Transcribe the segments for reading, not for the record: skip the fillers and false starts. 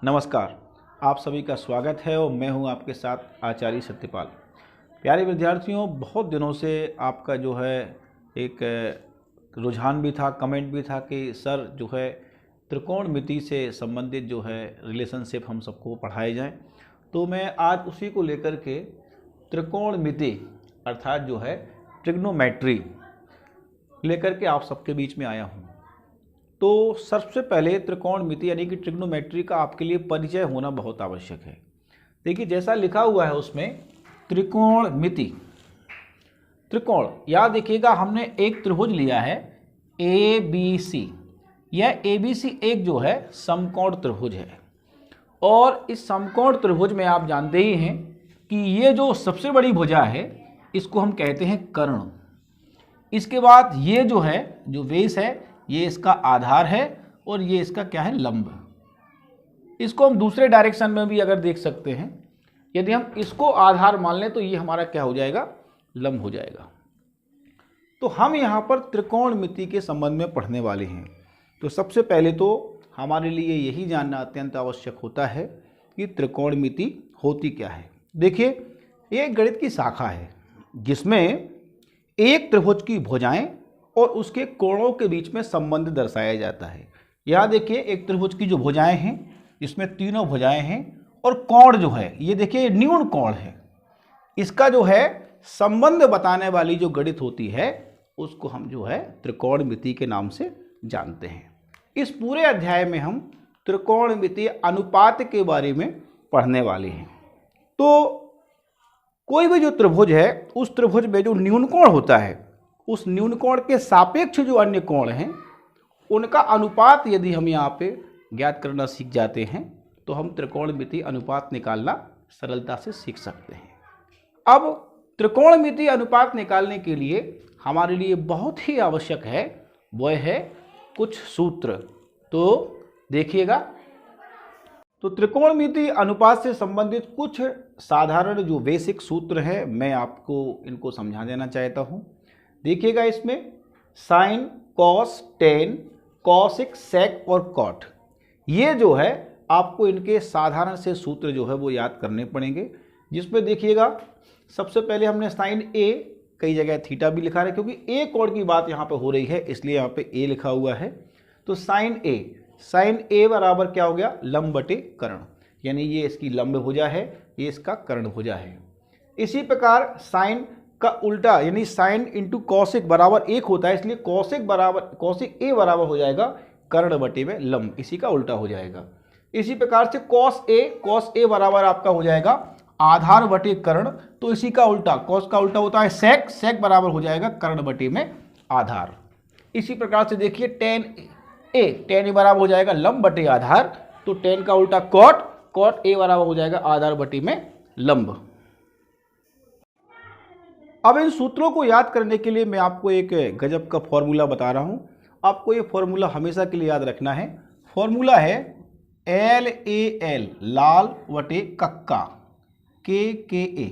नमस्कार, आप सभी का स्वागत है और मैं हूं आपके साथ आचार्य सत्यपाल। प्यारे विद्यार्थियों, बहुत दिनों से आपका जो है एक रुझान भी था, कमेंट भी था कि सर जो है त्रिकोणमिति से संबंधित जो है रिलेशनशिप हम सबको पढ़ाए जाएं। तो मैं आज उसी को लेकर के त्रिकोणमिति अर्थात जो है ट्रिग्नोमेट्री लेकर के आप सबके बीच में आया हूं। तो सबसे पहले त्रिकोणमिति यानी कि ट्रिग्नोमेट्री का आपके लिए परिचय होना बहुत आवश्यक है। देखिए, जैसा लिखा हुआ है उसमें त्रिकोणमिति, त्रिकोण याद देखिएगा, हमने एक त्रिभुज लिया है ABC। यह ABC एक जो है समकोण त्रिभुज है और इस समकोण त्रिभुज में आप जानते ही हैं कि ये जो सबसे बड़ी भुजा है इसको हम कहते हैं कर्ण। इसके बाद ये जो है जो बेस है ये इसका आधार है और ये इसका क्या है, लंब। इसको हम दूसरे डायरेक्शन में भी अगर देख सकते हैं, यदि हम इसको आधार मान लें तो ये हमारा क्या हो जाएगा, लंब हो जाएगा। तो हम यहाँ पर त्रिकोणमिति के संबंध में पढ़ने वाले हैं। तो सबसे पहले तो हमारे लिए यही जानना अत्यंत आवश्यक होता है कि त्रिकोणमिति होती क्या है। देखिए, ये एक गणित की शाखा है जिसमें एक त्रिभुज की भुजाएं और उसके कोणों के बीच में संबंध दर्शाया जाता है। यहाँ देखिए, एक त्रिभुज की जो भुजाएं हैं इसमें तीनों भुजाएं हैं और कोण जो है ये देखिए न्यून कोण है। इसका जो है संबंध बताने वाली जो गणित होती है उसको हम जो है त्रिकोणमिति के नाम से जानते हैं। इस पूरे अध्याय में हम त्रिकोणमिति अनुपात के बारे में पढ़ने वाले हैं। तो कोई भी जो त्रिभुज है उस त्रिभुज में जो न्यून कोण होता है उस न्यून कोण के सापेक्ष जो अन्य कोण हैं उनका अनुपात यदि हम यहाँ पे ज्ञात करना सीख जाते हैं तो हम त्रिकोणमिति अनुपात निकालना सरलता से सीख सकते हैं। अब त्रिकोणमिति अनुपात निकालने के लिए हमारे लिए बहुत ही आवश्यक है वह है कुछ सूत्र। तो देखिएगा, तो त्रिकोणमिति अनुपात से संबंधित कुछ साधारण जो बेसिक सूत्र हैं मैं आपको इनको समझा देना चाहता हूँ। देखिएगा, इसमें साइन, कॉस, टेन, कॉसिक, सेक और कॉट, ये जो है आपको इनके साधारण से सूत्र जो है वो याद करने पड़ेंगे। जिसमें देखिएगा, सबसे पहले हमने साइन ए, कई जगह थीटा भी लिखा है क्योंकि ए कोण की बात यहाँ पे हो रही है इसलिए यहाँ पे ए लिखा हुआ है। तो साइन ए बराबर क्या हो गया, लंब बटे कर्ण, यानी ये इसकी लंब भुजा है, ये इसका कर्ण भुजा है। इसी प्रकार साइन का उल्टा यानी साइन इंटू कॉसिक बराबर 1 होता है, इसलिए कॉसिक ए बराबर हो जाएगा कर्ण बटे में लंब, इसी का उल्टा हो जाएगा। इसी प्रकार से कॉस ए बराबर आपका हो जाएगा आधार बटे कर्ण, तो इसी का उल्टा, कॉस का उल्टा होता है सेक बराबर हो जाएगा कर्ण बटे में आधार। इसी प्रकार से देखिए टेन ए बराबर हो जाएगा लंब बटे आधार, तो टेन का उल्टा कॉट ए बराबर हो जाएगा आधार बटे में लंब। अब इन सूत्रों को याद करने के लिए मैं आपको एक गजब का फॉर्मूला बता रहा हूं। आपको ये फॉर्मूला हमेशा के लिए याद रखना है। फॉर्मूला है LAL, लाल वटे कक्का, KKA।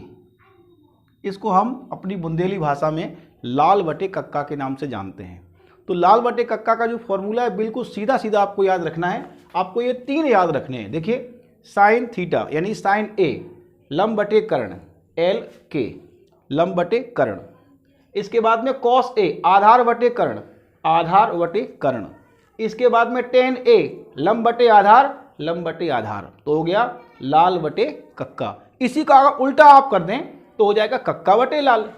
इसको हम अपनी बुंदेली भाषा में लाल वटे कक्का के नाम से जानते हैं। तो लाल वटे कक्का का जो फॉर्मूला है बिल्कुल सीधा सीधा आपको याद रखना है। आपको ये तीन याद रखने हैं। देखिए, साइन थीटा यानी साइन A लंब बटे कर्ण LK, लंब बटे कर्ण। इसके बाद में कॉस ए आधार बटे कर्ण। इसके बाद में टेन ए लंब बटे आधार, तो हो गया लाल बटे कक्का। इसी का अगर उल्टा आप कर दें तो हो जाएगा कक्का बटे लाल,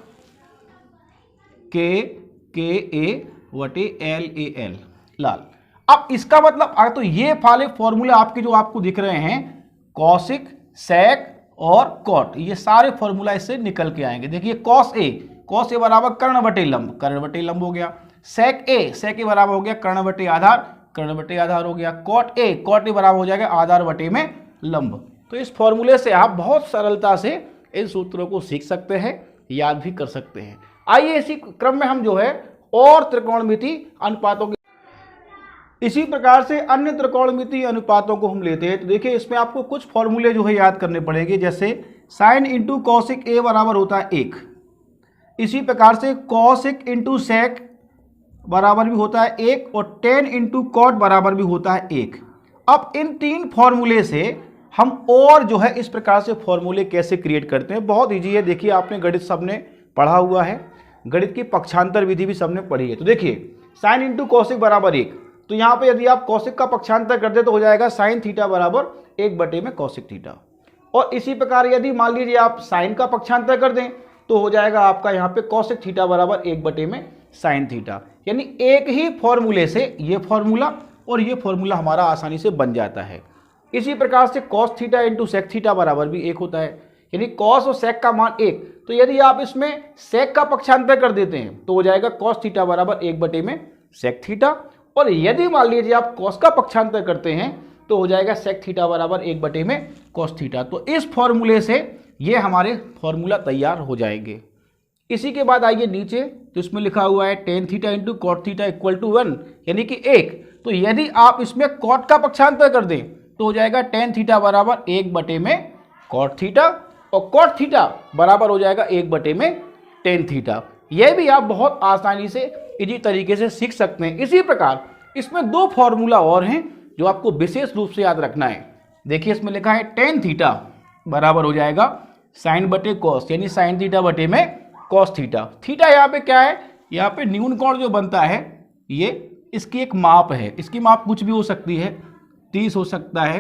KA बटे LAL, लाल। अब इसका मतलब तो ये वाले फॉर्मूले आपके जो आपको दिख रहे हैं कॉसिक, सेक और कॉट, ये सारे फॉर्मूला इससे निकल के आएंगे। देखिए, कॉस ए बराबर कर्ण बटे लंब हो गया। सेक ए बराबर हो गया कर्ण बटे आधार हो गया। कॉट ए बराबर हो जाएगा आधार बटे में लंब। तो इस फॉर्मूले से आप बहुत सरलता से इन सूत्रों को सीख सकते हैं, याद भी कर सकते हैं। आइए इसी क्रम में हम जो है और त्रिकोणमिति अनुपातों के इसी प्रकार से अन्य त्रिकोणमिति अनुपातों को हम लेते हैं। तो देखिए, इसमें आपको कुछ फॉर्मूले जो है याद करने पड़ेंगे। जैसे साइन इंटू कॉसिक ए बराबर होता है 1, इसी प्रकार से कॉसिक इंटू सेक बराबर भी होता है 1 और टेन इंटू कॉट बराबर भी होता है 1। अब इन तीन फॉर्मूले से हम और जो है इस प्रकार से फॉर्मूले कैसे क्रिएट करते हैं, बहुत ईजी है। देखिए आपने गणित सबने पढ़ा हुआ है, गणित की पक्षांतर विधि भी सबने पढ़ी है। तो देखिए साइन इंटू कौशिक बराबर 1, तो यहाँ पे यदि आप कौशिक का पक्षांतर कर दे तो हो जाएगा साइन थीटा बराबर 1 में कौशिक थीटा। और इसी प्रकार यदि मान लीजिए आप साइन का पक्षांतर कर दें तो हो जाएगा आपका यहाँ पे कौशिक थीटा बराबर 1 में साइन थीटा। यानी एक ही फॉर्मूले से ये फॉर्मूला और ये फॉर्मूला हमारा आसानी से बन जाता है। इसी प्रकार से cos theta into sec theta बराबर भी 1 होता है, यानी कॉस और सेक का मान 1। तो यदि आप इसमें सेक का पक्षांतर कर देते हैं तो हो जाएगा कॉस थीटा बराबर 1 में सेक थीटा। और यदि मान लीजिए आप कॉस का पक्षांतर करते हैं तो हो जाएगा सेक थीटा बराबर 1 में कॉस थीटा। तो इस फॉर्मूले से ये हमारे फॉर्मूला तैयार हो जाएंगे। इसी के बाद आइए नीचे, तो इसमें लिखा हुआ है tan theta into cot theta equal to 1, यानी कि 1। तो यदि आप इसमें कॉट का पक्षांतर कर दें तो हो जाएगा टेन थीटा बराबर 1 में कॉट थीटा, और कॉट थीटा बराबर हो जाएगा 1 में टेन थीटा। यह भी आप बहुत आसानी से इसी तरीके से सीख सकते हैं। इसी प्रकार इसमें 2 फॉर्मूला और हैं जो आपको विशेष रूप से याद रखना है। देखिए इसमें लिखा है टेन थीटा बराबर हो जाएगा साइन बटे कॉस, यानी साइन थीटा बटे में कॉस थीटा। थीटा यहाँ पे क्या है, यहाँ पे न्यून कोण जो बनता है ये इसकी एक माप है। इसकी माप कुछ भी हो सकती है, 30 हो सकता है,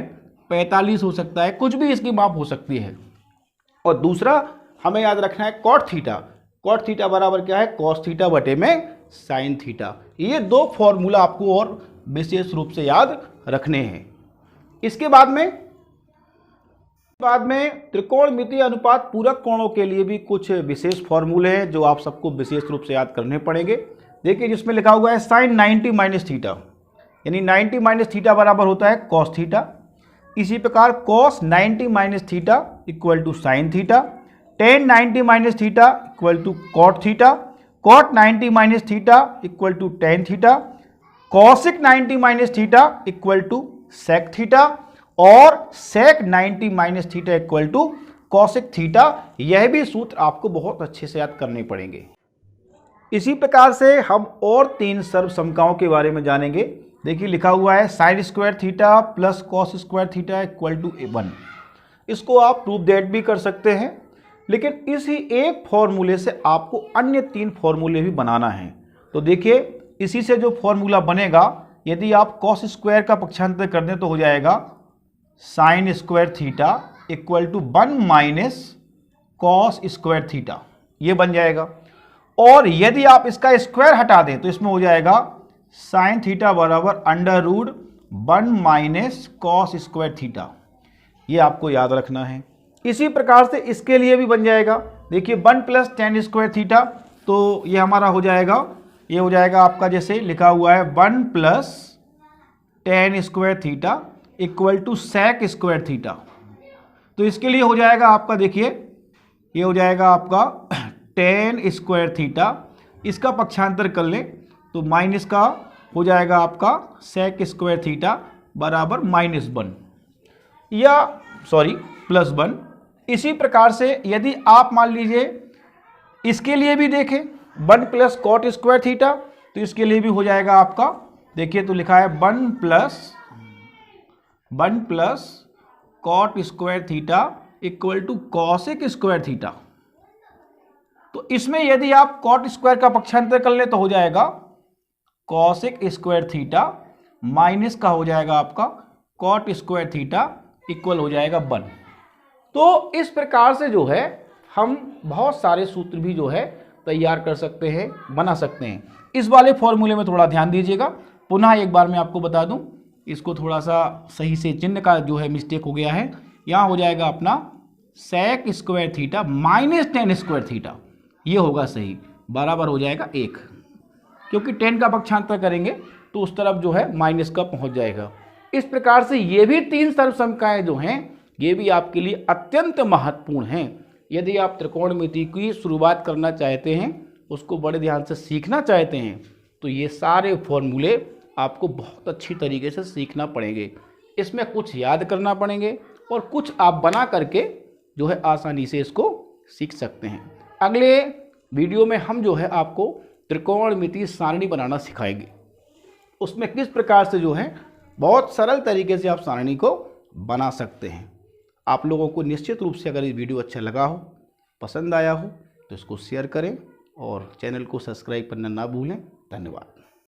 45 हो सकता है, कुछ भी इसकी माप हो सकती है। और दूसरा हमें याद रखना है कॉट थीटा। कॉट थीटा बराबर क्या है, कॉस थीटा बटे में साइन थीटा। ये 2 फॉर्मूला आपको और विशेष रूप से याद रखने हैं। इसके बाद में त्रिकोणमितीय अनुपात पूरक कोणों के लिए भी कुछ विशेष फॉर्मूले हैं जो आप सबको विशेष रूप से याद करने पड़ेंगे। देखिए जिसमें लिखा हुआ है साइन 90 माइनस थीटा, यानी 90 माइनस थीटा बराबर होता है कॉस थीटा। इसी प्रकार cos 90 minus theta equal to sine theta, tan 90 minus theta equal to cot theta, cot 90 minus theta equal to tan theta, cosec 90 minus theta equal to sec theta, और sec 90 minus theta equal to cosec theta. यह भी सूत्र आपको बहुत अच्छे से याद करने पड़ेंगे। इसी प्रकार से हम और 3 सर्वसमताओं के बारे में जानेंगे। देखिए लिखा हुआ है sine square theta plus cos square theta equal to 1। इसको आप प्रूफ दैट भी कर सकते हैं, लेकिन इसी एक फॉर्मूले से आपको अन्य 3 फॉर्मूले भी बनाना है। तो देखिए इसी से जो फॉर्मूला बनेगा, यदि आप कॉस स्क्वायर का पक्षांतर कर दें तो हो जाएगा sine square theta equal to 1 minus cos square theta, ये बन जाएगा। और यदि आप इसका स्क्वायर हटा दें तो इसमें हो जाएगा साइन थीटा बराबर under root 1 minus cos square theta. ये आपको याद रखना है। इसी प्रकार से इसके लिए भी बन जाएगा। देखिए 1 प्लस टेन स्क्वायर थीटा, तो ये हमारा हो जाएगा, ये हो जाएगा आपका जैसे लिखा हुआ है 1 plus tan square theta equal to sec square theta. तो इसके लिए हो जाएगा आपका, देखिए ये हो जाएगा आपका टेन स्क्वायर थीटा, इसका पक्षांतर कर लें तो माइनस का हो जाएगा आपका सेक स्क्वायर थीटा बराबर -1 या सॉरी +1। इसी प्रकार से यदि आप मान लीजिए इसके लिए भी देखें 1 प्लस कॉट स्क्वायर थीटा, तो इसके लिए भी हो जाएगा आपका, देखिए तो लिखा है 1 plus cot square theta equal to cosec square theta. तो इसमें यदि आप कॉट स्क्वायर का पक्षांतर कर ले तो हो जाएगा कॉसिक स्क्वायर थीटा माइनस का हो जाएगा आपका कॉट स्क्वायर थीटा इक्वल हो जाएगा 1। तो इस प्रकार से जो है हम बहुत सारे सूत्र भी जो है तैयार कर सकते हैं, बना सकते हैं। इस वाले फॉर्मूले में थोड़ा ध्यान दीजिएगा। पुनः एक बार मैं आपको बता दूं, इसको थोड़ा सा सही से चिन्ह का जो है मिस्टेक हो गया है। यहाँ हो जाएगा अपना sec square theta minus tan square theta, ये होगा सही, बराबर हो जाएगा 1, क्योंकि 10 का पक्षांतर करेंगे तो उस तरफ जो है माइनस का पहुंच जाएगा। इस प्रकार से ये भी 3 सर्वसमताएं जो हैं ये भी आपके लिए अत्यंत महत्वपूर्ण हैं। यदि आप त्रिकोणमिति की शुरुआत करना चाहते हैं, उसको बड़े ध्यान से सीखना चाहते हैं, तो ये सारे फॉर्मूले आपको बहुत अच्छी तरीके से सीखना पड़ेंगे। इसमें कुछ याद करना पड़ेंगे और कुछ आप बना करके जो है आसानी से इसको सीख सकते हैं। अगले वीडियो में हम जो है आपको त्रिकोणमिति सारणी बनाना सिखाएंगे। उसमें किस प्रकार से जो है बहुत सरल तरीके से आप सारणी को बना सकते हैं। आप लोगों को निश्चित रूप से अगर ये वीडियो अच्छा लगा हो, पसंद आया हो, तो इसको शेयर करें और चैनल को सब्सक्राइब करना ना भूलें। धन्यवाद।